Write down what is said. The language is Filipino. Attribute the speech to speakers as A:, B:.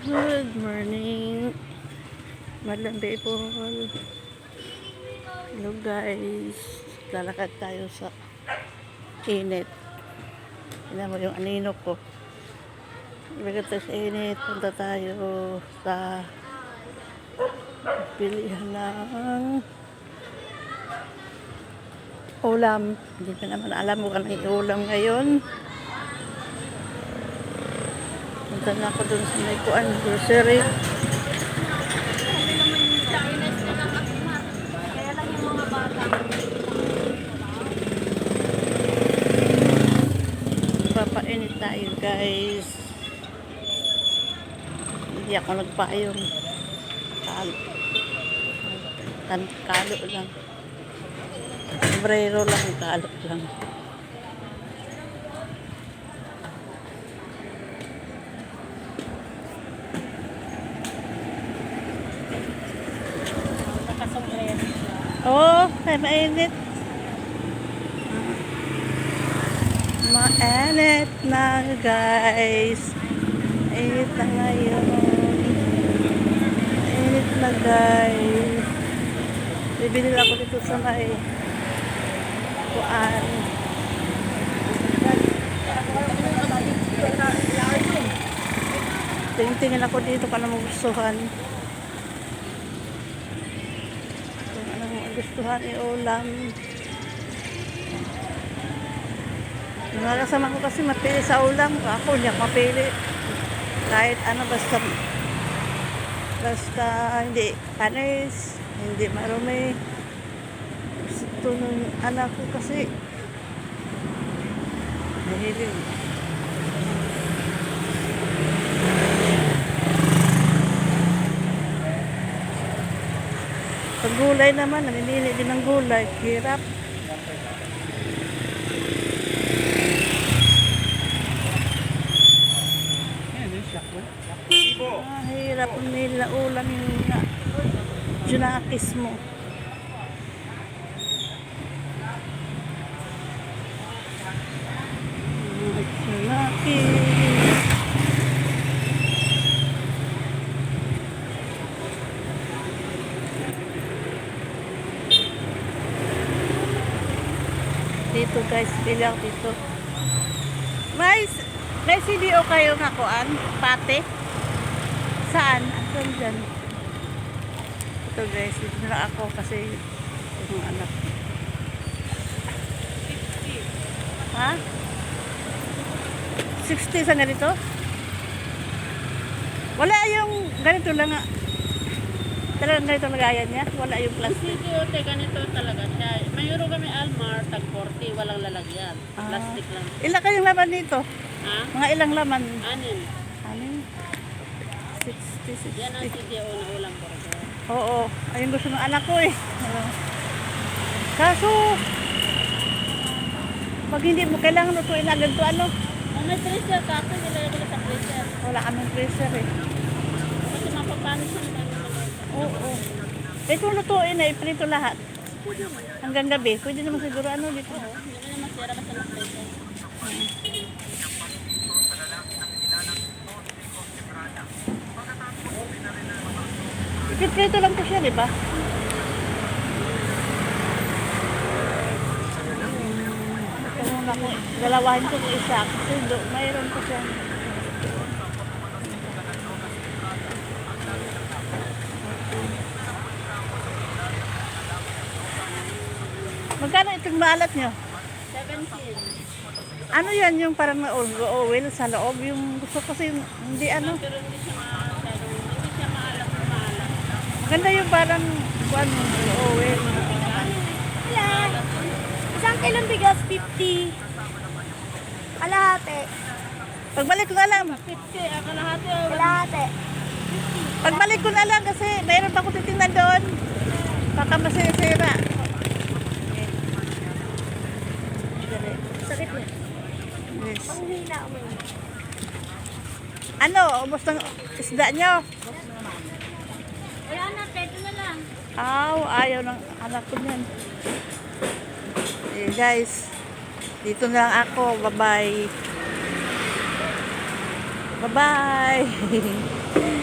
A: Good morning, madlang people. Hello guys, lalakad tayo sa init. Tignan mo yung anino ko. Lalakad tayo sa init, punta tayo sa pilihan ng ulam. Hindi ko naman alam kung anong ulam ngayon. Punta na ako dun sa may kuan, grocery. Papainit tayo guys. Hindi ako nagpayong. Kalo lang. Sombrero lang, kalo lang. Oh, ay mainit. Mainit na guys. Mainit na ngayon. Mainit na guys. Bibili ako dito sa may kuan. Tingin ako dito para magustuhan. Kung anong gustuhan i-ulam. Yung mga kasama ko kasi mapili sa ulam. Ako hindi ako mapili. Kahit ano basta hindi panis, hindi marumi. Gusto nung anak ko kasi mahilig. Pag gulay naman, namimili din ng gulay. Hirap. Hirap pumili na ulam yung junakis mo. Junakis. Dito guys, pili ako dito. May CDO kayo nga kuan? Pate? Saan? Saan dyan? Ito guys, dito na ako kasi yung anak. 50. Ha? 60 sa ganito? Wala yung ganito lang nga. Talagang ganito nagayan niya? Wala yung plastic?
B: CDO, ganito talaga siya. Mayroon kami Almar, tag 40, walang lalagyan. Plastic lang.
A: Ilan kayong laman dito?
B: Ha?
A: Mga ilang laman?
B: Anin.
A: Anin? 60.
B: Yan ang CDO na ulam ko.
A: Oo. Ayun gusto ng anak ko eh. Kaso, pag hindi mo kailangan lutuin agad to ano?
B: Oh, may freezer ka. Ito nilagay ko sa freezer.
A: Wala kaming freezer eh.
B: Kasi mapapanis yung
A: Oo. Ito lutuin na iprito lahat. Hanggang gabi. Pwede naman siguro ano dito.
B: hindi naman masira kasi ng freezer.
A: Iprito lang po siya, di ba? Ito muna ko. Dalawahin ko yung isa. Kasi mayroon po siya. Magkano itong maalat nyo?
B: 17.
A: Ano yan yung parang na-oil sa loob? Yung gusto ko kasi yung hindi ano.
B: Pero hindi siya masyadong, hindi siya maalat na maalat.
A: Maganda yung parang ano, oil.
C: Wala. Isang kilong bigas, 50. Kalahati.
A: Pagbalik ko na lang.
B: 50, ang kalahati.
C: Kalahati.
A: Pagbalik ko na lang kasi mayroon pa ako titingnan doon. Baka masira-sira.
C: Sakit niya.
A: Yes.
C: Panghina mo.
A: Ano, ubos ng isda nyo?
C: Wala na, pwede na lang.
A: Ayaw ng anak ko niyan. Eh guys, dito na lang ako. Bye-bye. Bye-bye!